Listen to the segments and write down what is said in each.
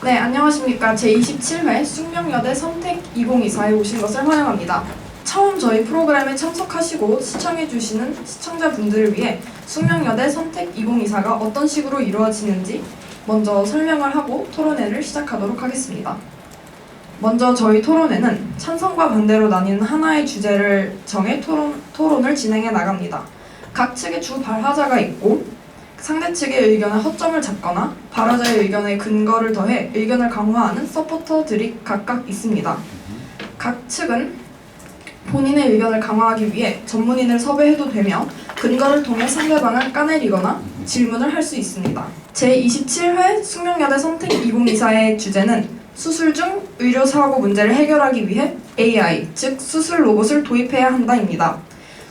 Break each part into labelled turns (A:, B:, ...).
A: 네, 안녕하십니까. 제27회 숙명여대 선택 2024에 오신 것을 환영합니다. 처음 저희 프로그램에 참석하시고 시청해주시는 시청자분들을 위해 숙명여대 선택 2024가 어떤 식으로 이루어지는지 먼저 설명을 하고 토론회를 시작하도록 하겠습니다. 먼저 저희 토론회는 찬성과 반대로 나뉘는 하나의 주제를 정해 토론을 진행해 나갑니다. 각 측에 주 발화자가 있고 상대 측의 의견에 허점을 잡거나 발화자의 의견에 근거를 더해 의견을 강화하는 서포터들이 각각 있습니다. 각 측은 본인의 의견을 강화하기 위해 전문인을 섭외해도 되며 근거를 통해 상대방을 까내리거나 질문을 할 수 있습니다. 제27회 숙명여대 선택 2024의 주제는 수술 중 의료사고 문제를 해결하기 위해 AI, 즉 수술 로봇을 도입해야 한다입니다.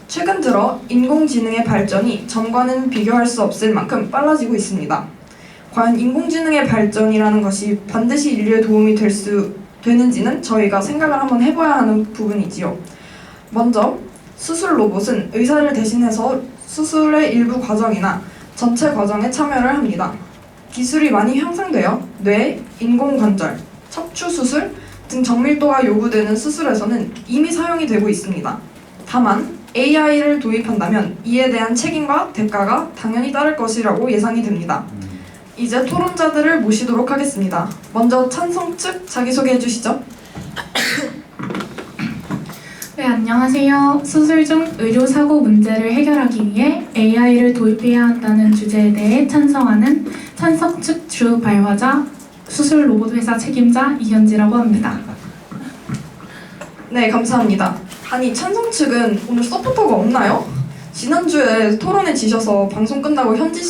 A: 최근 들어 인공지능의 발전이 전과는 비교할 수 없을 만큼 빨라지고 있습니다. 과연 인공지능의 발전이라는 것이 반드시 인류에 도움이 되는지는 저희가 생각을 한번 해봐야 하는 부분이지요. 먼저 수술 로봇은 의사를 대신해서 수술의 일부 과정이나 전체 과정에 참여를 합니다. 기술이 많이 향상되어 뇌, 인공관절, 척추 수술 등 정밀도가 요구되는 수술에서는 이미 사용이 되고 있습니다. 다만 AI를 도입한다면 이에 대한 책임과 대가가 당연히 따를 것이라고 예상이 됩니다. 이제 토론자들을 모시도록 하겠습니다. 먼저 찬성 측 자기소개해 주시죠.
B: 네, 안녕하세요. 수술 중 의료사고 문제를 해결하기 위해 AI를 도입해야 한다는 주제에 대해 찬성하는 찬성 측 주 발화자 수술 로봇 회사 책임자 이현지라고 합니다.
A: 네, 감사합니다. 아니, 찬성 측은 오늘 서포터가 없나요? 지난주에 토론에 지셔서 방송 끝나고 현지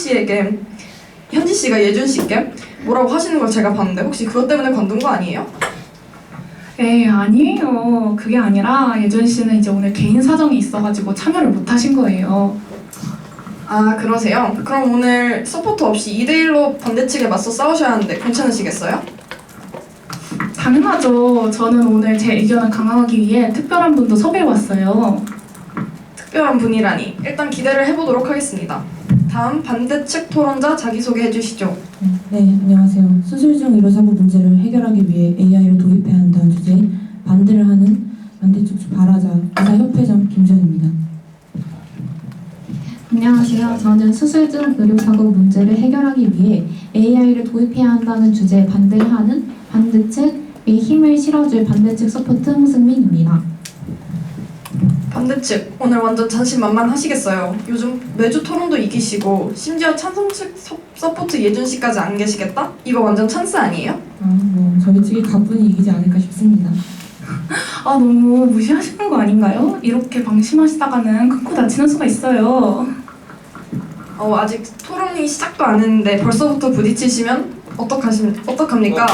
A: 씨가 예준 씨께 뭐라고 하시는 걸 제가 봤는데 혹시 그것 때문에 관둔 거 아니에요?
B: 네, 아니에요. 그게 아니라 예준 씨는 이제 오늘 개인 사정이 있어가지고 참여를 못 하신 거예요.
A: 아, 그러세요? 그럼 오늘 서포터 없이 2대1로 반대 측에 맞서 싸우셔야 하는데 괜찮으시겠어요?
B: 당연하죠. 저는 오늘 제 의견을 강화하기 위해 특별한 분도 섭외해왔어요.
A: 특별한 분이라니 일단 기대를 해보도록 하겠습니다. 다음 반대측 토론자 자기소개해 주시죠.
C: 네, 안녕하세요. 수술 중 의료사고 문제를 해결하기 위해 AI를 도입해야 한다는 주제에 반대를 하는 반대측 발화자 의사협회장 김전입니다.
D: 안녕하세요. 저는 수술 중 의료사고 문제를 해결하기 위해 AI를 도입해야 한다는 주제에 반대하는 반대측의 힘을 실어줄 반대측 서포트 홍승민입니다.
A: 반대측 오늘 완전 자신만만하시겠어요. 요즘 매주 토론도 이기시고 심지어 찬성측 서포트 예준 씨까지 안 계시겠다? 이거 완전 찬스 아니에요?
C: 저희 측이 가뿐히 이기지 않을까 싶습니다.
B: 아, 너무 무시하시는 거 아닌가요? 이렇게 방심하시다가는 큰 코 다치는 수가 있어요.
A: 아직 토론이 시작도 안 했는데 벌써부터 부딪히시면 어떡합니까?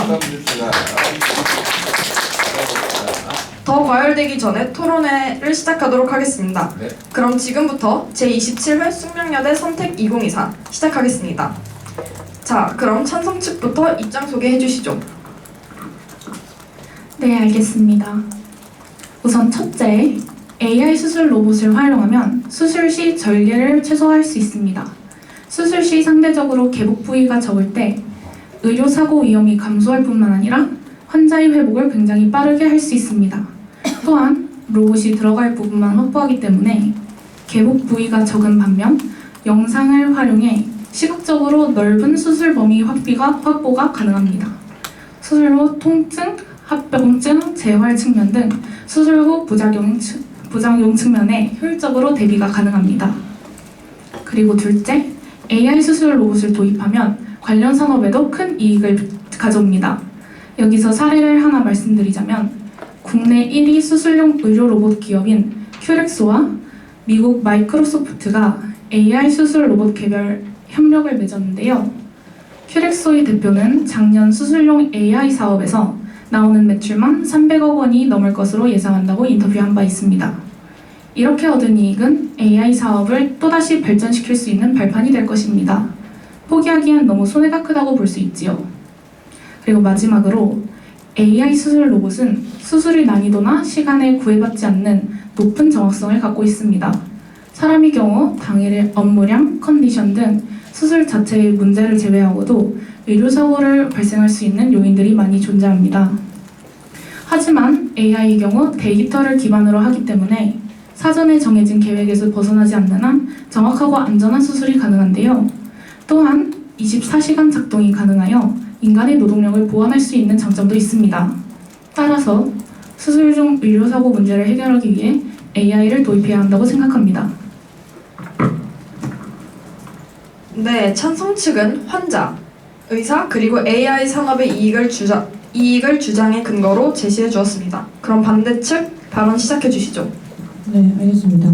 A: 더 과열되기 전에 토론회를 시작하도록 하겠습니다.
E: 네.
A: 그럼 지금부터 제27회 숙명여대 선택 2024 시작하겠습니다. 자, 그럼 찬성 측부터 입장 소개해 주시죠.
B: 네, 알겠습니다. 우선 첫째, AI 수술 로봇을 활용하면 수술 시 절개를 최소화할 수 있습니다. 수술 시 상대적으로 개복 부위가 적을 때 의료사고 위험이 감소할 뿐만 아니라 환자의 회복을 굉장히 빠르게 할 수 있습니다. 또한 로봇이 들어갈 부분만 확보하기 때문에 개복 부위가 적은 반면 영상을 활용해 시각적으로 넓은 수술 범위 확보가 가능합니다. 수술 후 통증, 합병증, 재활 측면 등 수술 후 부작용 측면에 효율적으로 대비가 가능합니다. 그리고 둘째, AI 수술 로봇을 도입하면 관련 산업에도 큰 이익을 가져옵니다. 여기서 사례를 하나 말씀드리자면 국내 1위 수술용 의료 로봇 기업인 큐렉소와 미국 마이크로소프트가 AI 수술 로봇 개발 협력을 맺었는데요. 큐렉소의 대표는 작년 수술용 AI 사업에서 나오는 매출만 300억 원이 넘을 것으로 예상한다고 인터뷰한 바 있습니다. 이렇게 얻은 이익은 AI 사업을 또다시 발전시킬 수 있는 발판이 될 것입니다. 포기하기엔 너무 손해가 크다고 볼 수 있지요. 그리고 마지막으로 AI 수술 로봇은 수술의 난이도나 시간에 구애받지 않는 높은 정확성을 갖고 있습니다. 사람의 경우 당일의 업무량, 컨디션 등 수술 자체의 문제를 제외하고도 의료사고를 발생할 수 있는 요인들이 많이 존재합니다. 하지만 AI의 경우 데이터를 기반으로 하기 때문에 사전에 정해진 계획에서 벗어나지 않는 한 정확하고 안전한 수술이 가능한데요. 또한 24시간 작동이 가능하여 인간의 노동력을 보완할 수 있는 장점도 있습니다. 따라서 수술 중 의료사고 문제를 해결하기 위해 AI를 도입해야 한다고 생각합니다.
A: 네, 찬성 측은 환자, 의사, 그리고 AI 산업의 이익을 주장의 근거로 제시해 주었습니다. 그럼 반대 측 발언 시작해 주시죠.
C: 네, 알겠습니다.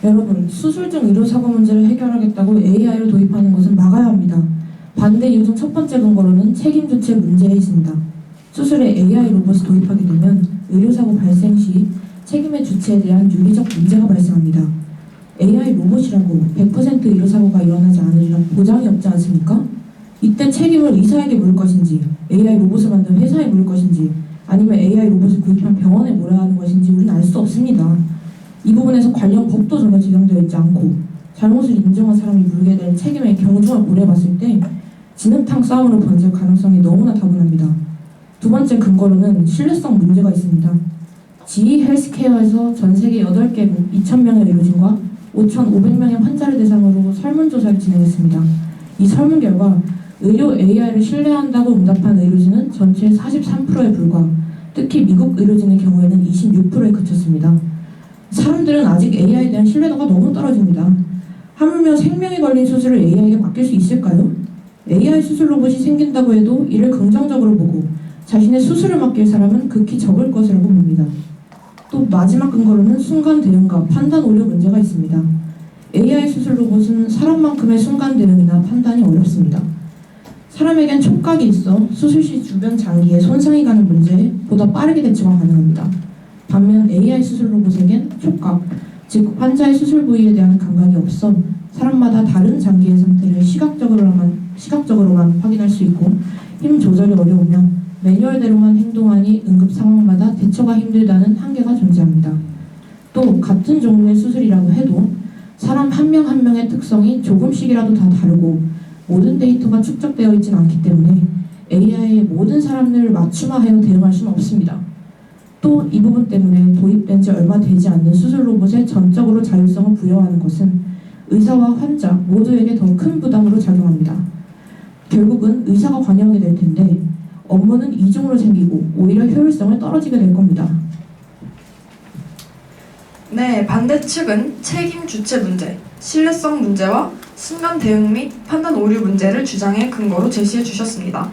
C: 여러분, 수술 중 의료사고 문제를 해결하겠다고 AI를 도입하는 것은 막아야 합니다. 반대 이유 중 첫 번째 근거로는 책임 주체 문제에 있습니다. 수술에 AI 로봇을 도입하게 되면 의료사고 발생 시 책임의 주체에 대한 윤리적 문제가 발생합니다. AI 로봇이라고 100% 의료사고가 일어나지 않으리란 보장이 없지 않습니까? 이때 책임을 의사에게 물을 것인지, AI 로봇을 만든 회사에 물을 것인지, 아니면 AI 로봇을 구입한 병원에 물어야 하는 것인지 우리는 알 수 없습니다. 이 부분에서 관련 법도 전혀 제정되어 있지 않고 잘못을 인정한 사람이 물게 될 책임의 경중을 고려해봤을 때 진흙탕 싸움으로 번질 가능성이 너무나 다분합니다. 두 번째 근거로는 신뢰성 문제가 있습니다. GE 헬스케어에서 전 세계 8개국 2,000명의 의료진과 5,500명의 환자를 대상으로 설문조사를 진행했습니다. 이 설문 결과 의료 AI를 신뢰한다고 응답한 의료진은 전체의 43%에 불과, 특히 미국 의료진의 경우에는 26%에 그쳤습니다. 사람들은 아직 AI에 대한 신뢰도가 너무 떨어집니다. 하물며 생명이 걸린 수술을 AI에게 맡길 수 있을까요? AI 수술 로봇이 생긴다고 해도 이를 긍정적으로 보고 자신의 수술을 맡길 사람은 극히 적을 것이라고 봅니다. 또 마지막 근거로는 순간 대응과 판단 오류 문제가 있습니다. AI 수술 로봇은 사람만큼의 순간 대응이나 판단이 어렵습니다. 사람에겐 촉각이 있어 수술 시 주변 장기에 손상이 가는 문제에 보다 빠르게 대처가 가능합니다. 반면 AI 수술 로봇에겐 촉각, 즉 환자의 수술 부위에 대한 감각이 없어 사람마다 다른 장기의 상태를 시각적으로만 확인할 수 있고 힘 조절이 어려우며 매뉴얼대로만 행동하니 응급 상황마다 대처가 힘들다는 한계가 존재합니다. 또 같은 종류의 수술이라고 해도 사람 한 명 한 명의 특성이 조금씩이라도 다 다르고 모든 데이터가 축적되어 있지는 않기 때문에 AI의 모든 사람들을 맞춤화하여 대응할 수는 없습니다. 또 이 부분 때문에 도입된 지 얼마 되지 않는 수술 로봇에 전적으로 자율성을 부여하는 것은 의사와 환자 모두에게 더 큰 부담으로 작용합니다. 결국은 의사가 관여하게 될 텐데 업무는 이중으로 생기고 오히려 효율성을 떨어지게 될 겁니다.
A: 네, 반대 측은 책임 주체 문제, 신뢰성 문제와 순간 대응 및 판단 오류 문제를 주장의 근거로 제시해 주셨습니다.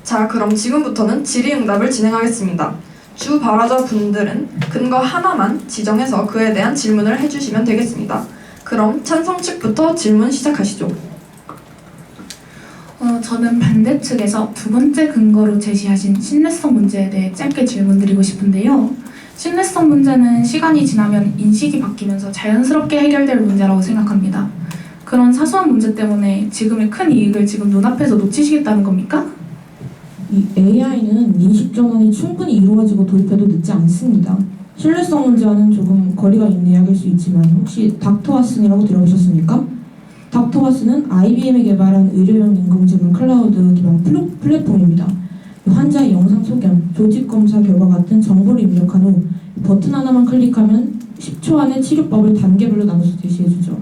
A: 자, 그럼 지금부터는 질의응답을 진행하겠습니다. 주 발화자 분들은 근거 하나만 지정해서 그에 대한 질문을 해주시면 되겠습니다. 그럼 찬성 측부터 질문 시작하시죠.
B: 저는 반대 측에서 두 번째 근거로 제시하신 신뢰성 문제에 대해 짧게 질문드리고 싶은데요. 신뢰성 문제는 시간이 지나면 인식이 바뀌면서 자연스럽게 해결될 문제라고 생각합니다. 그런 사소한 문제 때문에 지금의 큰 이익을 지금 눈앞에서 놓치시겠다는 겁니까?
C: 이 AI는 인식 전환이 충분히 이루어지고 도입해도 늦지 않습니다. 신뢰성 문제와는 조금 거리가 있는 이야기일 수 있지만 혹시 닥터와슨이라고 들어보셨습니까? 닥터와슨은 IBM이 개발한 의료용 인공지능 클라우드 기반 플랫폼입니다. 환자의 영상 소견, 조직 검사 결과 같은 정보를 입력한 후 버튼 하나만 클릭하면 10초 안에 치료법을 단계별로 나눠서 제시해주죠.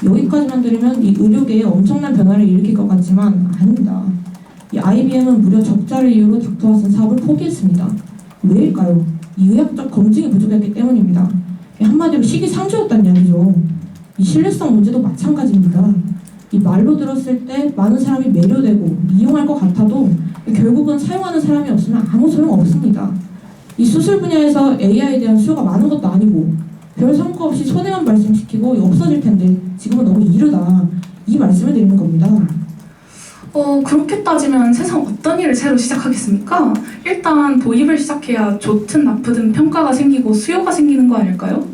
C: 여기까지만 들으면 이 의료계에 엄청난 변화를 일으킬 것 같지만 아닙니다. 이 IBM은 무려 적자를 이유로 닥터와슨 사업을 포기했습니다. 왜일까요? 이 의학적 검증이 부족했기 때문입니다. 한마디로 시기상조였다는 이야기죠. 이 신뢰성 문제도 마찬가지입니다. 이 말로 들었을 때 많은 사람이 매료되고 이용할 것 같아도 결국은 사용하는 사람이 없으면 아무 소용 없습니다. 이 수술 분야에서 AI에 대한 수요가 많은 것도 아니고 별 성과 없이 손해만 발생시키고 없어질 텐데 지금은 너무 이르다. 이 말씀을 드리는 겁니다.
B: 그렇게 따지면 세상 어떤 일을 새로 시작하겠습니까? 일단 도입을 시작해야 좋든 나쁘든 평가가 생기고 수요가 생기는 거 아닐까요?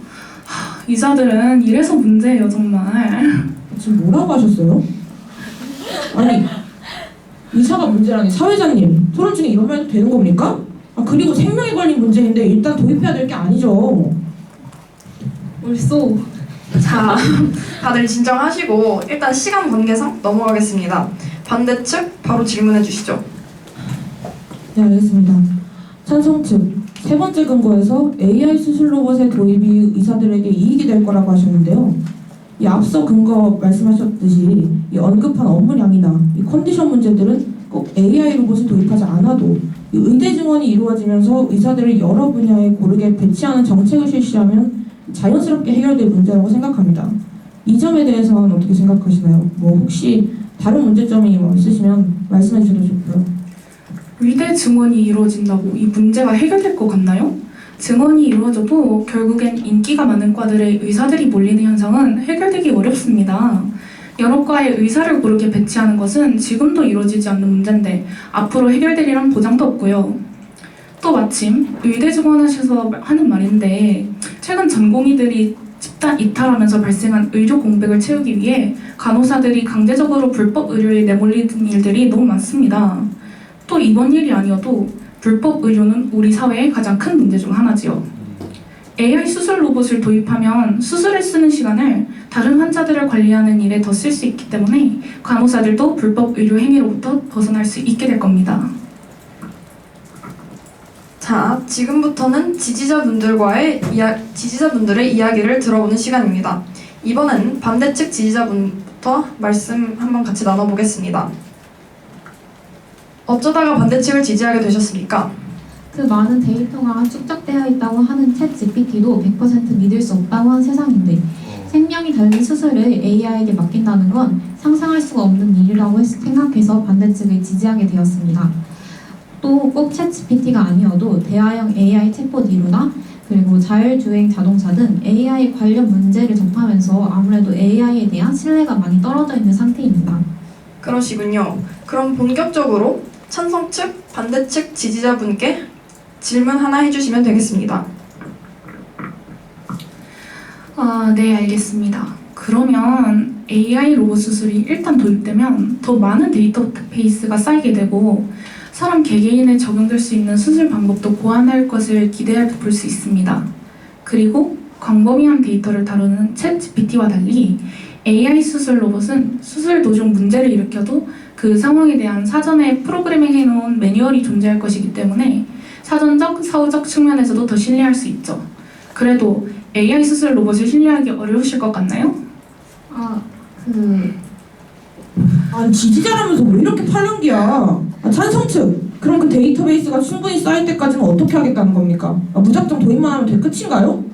B: 의사들은 이래서 문제예요, 정말.
C: 지금 뭐라고 하셨어요? 아니, 의사가 문제라니 사회자님, 토론 중에 이런 말도 되는 겁니까? 그리고 생명에 걸린 문제인데 일단 도입해야 될 게 아니죠.
D: 옳소.
A: 자, 다들 진정하시고 일단 시간 관계상 넘어가겠습니다. 반대측 바로 질문해 주시죠.
C: 네, 알겠습니다. 찬성 측, 세 번째 근거에서 AI 수술 로봇의 도입이 의사들에게 이익이 될 거라고 하셨는데요. 이 앞서 근거 말씀하셨듯이 이 언급한 업무량이나 이 컨디션 문제들은 꼭 AI 로봇을 도입하지 않아도 이 의대 증원이 이루어지면서 의사들을 여러 분야에 고르게 배치하는 정책을 실시하면 자연스럽게 해결될 문제라고 생각합니다. 이 점에 대해서는 어떻게 생각하시나요? 뭐 혹시 다른 문제점이 있으시면 말씀해 주셔도 좋고요.
B: 의대 증원이 이루어진다고 이 문제가 해결될 것 같나요? 증원이 이루어져도 결국엔 인기가 많은 과들의 의사들이 몰리는 현상은 해결되기 어렵습니다. 여러 과의 의사를 고르게 배치하는 것은 지금도 이루어지지 않는 문제인데 앞으로 해결되리란 보장도 없고요. 또 마침 의대 증원하셔서 하는 말인데 최근 전공의들이 집단 이탈하면서 발생한 의료 공백을 채우기 위해 간호사들이 강제적으로 불법 의료에 내몰리는 일들이 너무 많습니다. 또 이번 일이 아니어도 불법 의료는 우리 사회의 가장 큰 문제 중 하나지요. AI 수술 로봇을 도입하면 수술에 쓰는 시간을 다른 환자들을 관리하는 일에 더 쓸 수 있기 때문에 간호사들도 불법 의료 행위로부터 벗어날 수 있게 될 겁니다.
A: 자, 지금부터는 지지자분들의 이야기를 들어보는 시간입니다. 이번엔 반대측 지지자분부터 말씀 한번 같이 나눠보겠습니다. 어쩌다가 반대측을 지지하게 되셨습니까?
D: 그 많은 데이터가 축적되어 있다고 하는 챗 GPT도 100% 믿을 수 없다고 한 세상인데 생명이 달린 수술을 AI에게 맡긴다는 건 상상할 수가 없는 일이라고 생각해서 반대측을 지지하게 되었습니다. 또 꼭 챗 GPT가 아니어도 대화형 AI 챗봇 이루나 그리고 자율주행 자동차 등 AI 관련 문제를 접하면서 아무래도 AI에 대한 신뢰가 많이 떨어져 있는 상태입니다.
A: 그러시군요. 그럼 본격적으로 찬성 측, 반대 측 지지자분께 질문 하나 해주시면 되겠습니다.
B: 네, 알겠습니다. 그러면 AI 로봇 수술이 일단 도입되면 더 많은 데이터베이스가 쌓이게 되고 사람 개개인에 적용될 수 있는 수술 방법도 고안할 것을 기대해 볼 수 있습니다. 그리고 광범위한 데이터를 다루는 챗 GPT와 달리 AI 수술 로봇은 수술 도중 문제를 일으켜도 그 상황에 대한 사전에 프로그래밍 해놓은 매뉴얼이 존재할 것이기 때문에 사전적, 사후적 측면에서도 더 신뢰할 수 있죠. 그래도 AI 수술 로봇을 신뢰하기 어려우실 것 같나요?
C: 아니 지지자라면서 왜 이렇게 팔랑기야? 찬성 측, 그럼 그 데이터베이스가 충분히 쌓일 때까지는 어떻게 하겠다는 겁니까? 무작정 도입만 하면 될 끝인가요?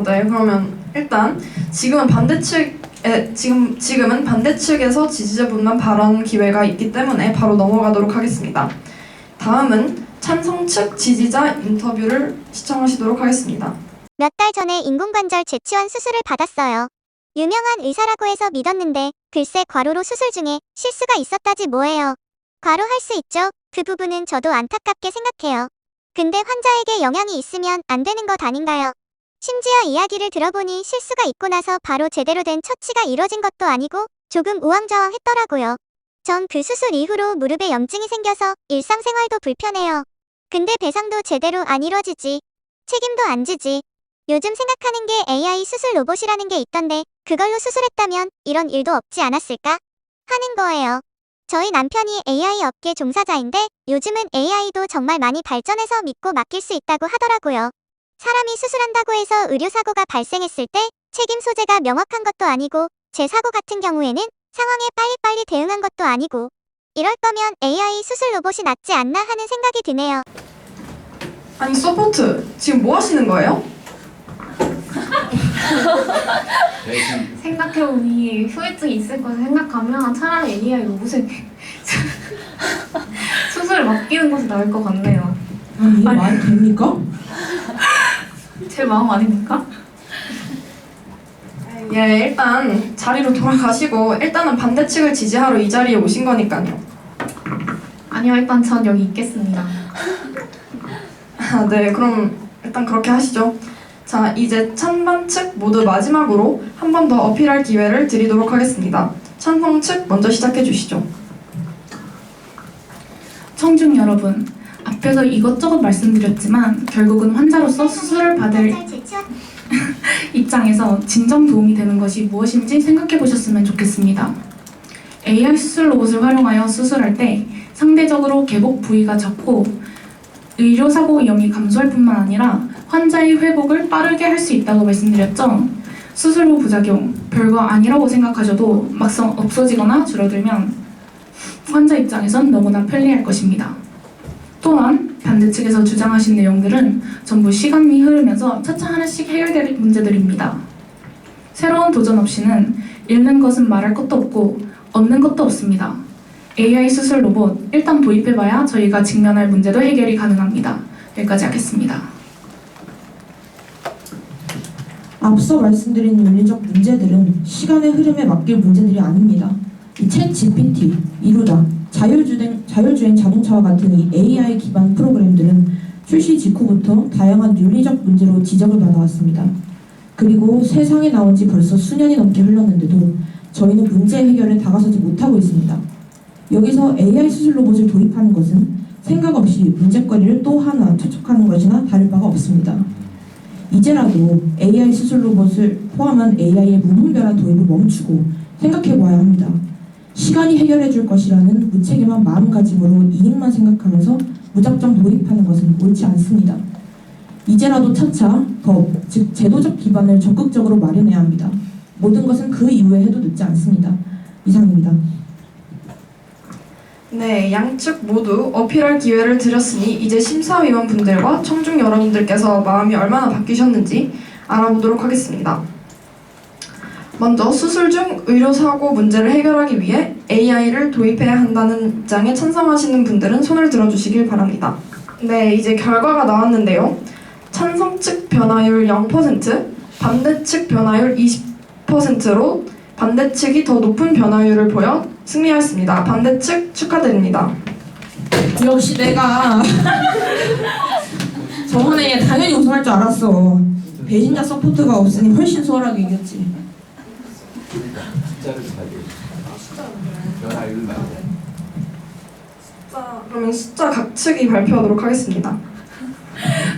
A: 네. 그러면 일단 지금은 반대측에서 지지자분만 발언 기회가 있기 때문에 바로 넘어가도록 하겠습니다. 다음은 찬성 측 지지자 인터뷰를 시청하시도록 하겠습니다.
E: 몇 달 전에 인공관절 재치환 수술을 받았어요. 유명한 의사라고 해서 믿었는데 글쎄 과로로 수술 중에 실수가 있었다지 뭐예요. 과로할 수 있죠. 그 부분은 저도 안타깝게 생각해요. 근데 환자에게 영향이 있으면 안 되는 것 아닌가요? 심지어 이야기를 들어보니 실수가 있고 나서 바로 제대로 된 처치가 이뤄진 것도 아니고 조금 우왕좌왕했더라고요. 전 그 수술 이후로 무릎에 염증이 생겨서 일상생활도 불편해요. 근데 배상도 제대로 안 이뤄지지. 책임도 안 지지. 요즘 생각하는 게 AI 수술 로봇이라는 게 있던데 그걸로 수술했다면 이런 일도 없지 않았을까? 하는 거예요. 저희 남편이 AI 업계 종사자인데 요즘은 AI도 정말 많이 발전해서 믿고 맡길 수 있다고 하더라고요. 사람이 수술한다고 해서 의료사고가 발생했을 때 책임 소재가 명확한 것도 아니고 제 사고 같은 경우에는 상황에 빨리빨리 대응한 것도 아니고 이럴 거면 AI 수술 로봇이 낫지 않나 하는 생각이 드네요.
A: 아니 서포트 지금 뭐 하시는 거예요?
F: 생각해보니 후유증이 있을 것을 생각하면 차라리 AI 로봇에 수술을 맡기는 것이 나을 것 같네요.
C: 이게 말이 됩니까?
B: 제 마음 아닙니까?
A: 예, 일단 자리로 돌아가시고 일단은 반대측을 지지하러 이 자리에 오신 거니까요.
F: 아니요, 일단 전 여기 있겠습니다.
A: 네, 그럼 일단 그렇게 하시죠. 자, 이제 찬반 측 모두 마지막으로 한 번 더 어필할 기회를 드리도록 하겠습니다. 찬성 측 먼저 시작해 주시죠.
B: 청중 여러분, 앞에서 이것저것 말씀드렸지만 결국은 환자로서 수술을 받을 입장에서 진정 도움이 되는 것이 무엇인지 생각해 보셨으면 좋겠습니다. AI 수술 로봇을 활용하여 수술할 때 상대적으로 개복 부위가 적고 의료사고 위험이 감소할 뿐만 아니라 환자의 회복을 빠르게 할 수 있다고 말씀드렸죠. 수술 후 부작용, 별거 아니라고 생각하셔도 막상 없어지거나 줄어들면 환자 입장에선 너무나 편리할 것입니다. 또한 반대 측에서 주장하신 내용들은 전부 시간이 흐르면서 차차 하나씩 해결될 문제들입니다. 새로운 도전 없이는 잃는 것은 말할 것도 없고 얻는 것도 없습니다. AI 수술 로봇 일단 도입해봐야 저희가 직면할 문제도 해결이 가능합니다. 여기까지 하겠습니다.
C: 앞서 말씀드린 윤리적 문제들은 시간의 흐름에 맡길 문제들이 아닙니다. 이 챗 GPT, 이루다, 자율주행 자동차와 같은 이 AI 기반 프로그램들은 출시 직후부터 다양한 윤리적 문제로 지적을 받아왔습니다. 그리고 세상에 나온 지 벌써 수년이 넘게 흘렀는데도 저희는 문제 해결에 다가서지 못하고 있습니다. 여기서 AI 수술 로봇을 도입하는 것은 생각 없이 문제거리를 또 하나 투척하는 것이나 다를 바가 없습니다. 이제라도 AI 수술 로봇을 포함한 AI의 무분별한 도입을 멈추고 생각해보아야 합니다. 시간이 해결해줄 것이라는 무책임한 마음가짐으로 이익만 생각하면서 무작정 도입하는 것은 옳지 않습니다. 이제라도 차차 법, 즉 제도적 기반을 적극적으로 마련해야 합니다. 모든 것은 그 이후에 해도 늦지 않습니다. 이상입니다.
A: 네, 양측 모두 어필할 기회를 드렸으니 이제 심사위원분들과 청중 여러분들께서 마음이 얼마나 바뀌셨는지 알아보도록 하겠습니다. 먼저 수술 중 의료사고 문제를 해결하기 위해 AI를 도입해야 한다는 입장에 찬성하시는 분들은 손을 들어주시길 바랍니다. 네, 이제 결과가 나왔는데요. 찬성 측 변화율 0%, 반대 측 변화율 20%로 반대 측이 더 높은 변화율을 보여 승리하였습니다. 반대 측 축하드립니다.
C: 역시 내가 저번에 당연히 우승할 줄 알았어. 배신자 서포트가 없으니 훨씬 수월하게 이겼지.
A: 그러면 숫자 각 측이 발표하도록 하겠습니다.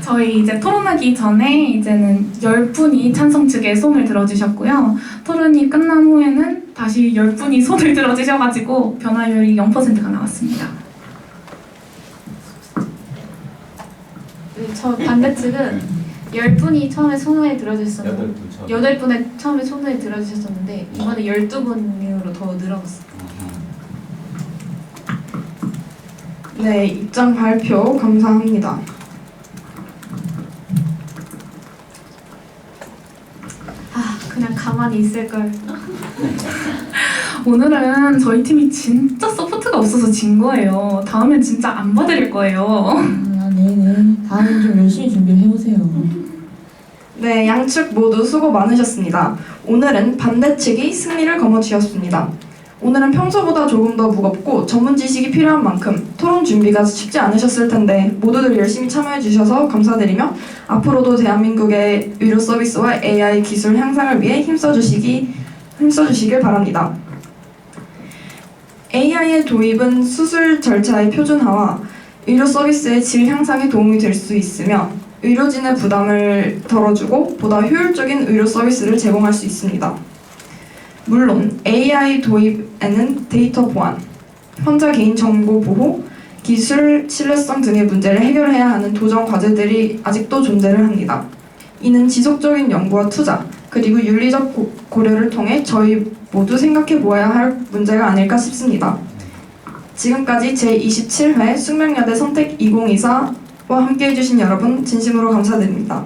B: 저희 이제 토론하기 전에 이제는 10분이 찬성 측에 손을 들어주셨고요. 토론이 끝난 후에는 다시 10분이 손을 들어주셔가지고 변화율이 0%가 나왔습니다.
F: 네, 저 반대측은 10분이 처음에 손을 들어주셨었는데 8분에 처음에 손을 들어주셨었는데 이번에 12분으로 더 늘어났어요.
A: 네, 입장 발표 감사합니다.
F: 그냥 가만히 있을걸.
B: 오늘은 저희 팀이 진짜 서포트가 없어서 진 거예요. 다음엔 진짜 안 봐드릴 거예요.
C: 네네. 다음엔 좀 열심히 준비를 해보세요.
A: 네, 양측 모두 수고 많으셨습니다. 오늘은 반대 측이 승리를 거머쥐었습니다. 오늘은 평소보다 조금 더 무겁고 전문 지식이 필요한 만큼 토론 준비가 쉽지 않으셨을 텐데 모두들 열심히 참여해 주셔서 감사드리며 앞으로도 대한민국의 의료 서비스와 AI 기술 향상을 위해 힘써주시길 바랍니다. AI의 도입은 수술 절차의 표준화와 의료 서비스의 질 향상에 도움이 될 수 있으며 의료진의 부담을 덜어주고 보다 효율적인 의료 서비스를 제공할 수 있습니다. 물론 AI 도입에는 데이터 보안, 환자 개인정보 보호, 기술 신뢰성 등의 문제를 해결해야 하는 도전 과제들이 아직도 존재를 합니다. 이는 지속적인 연구와 투자, 그리고 윤리적 고려를 통해 저희 모두 생각해 보아야 할 문제가 아닐까 싶습니다. 지금까지 제27회 숙명여대 선택 2024와 함께해 주신 여러분 진심으로 감사드립니다.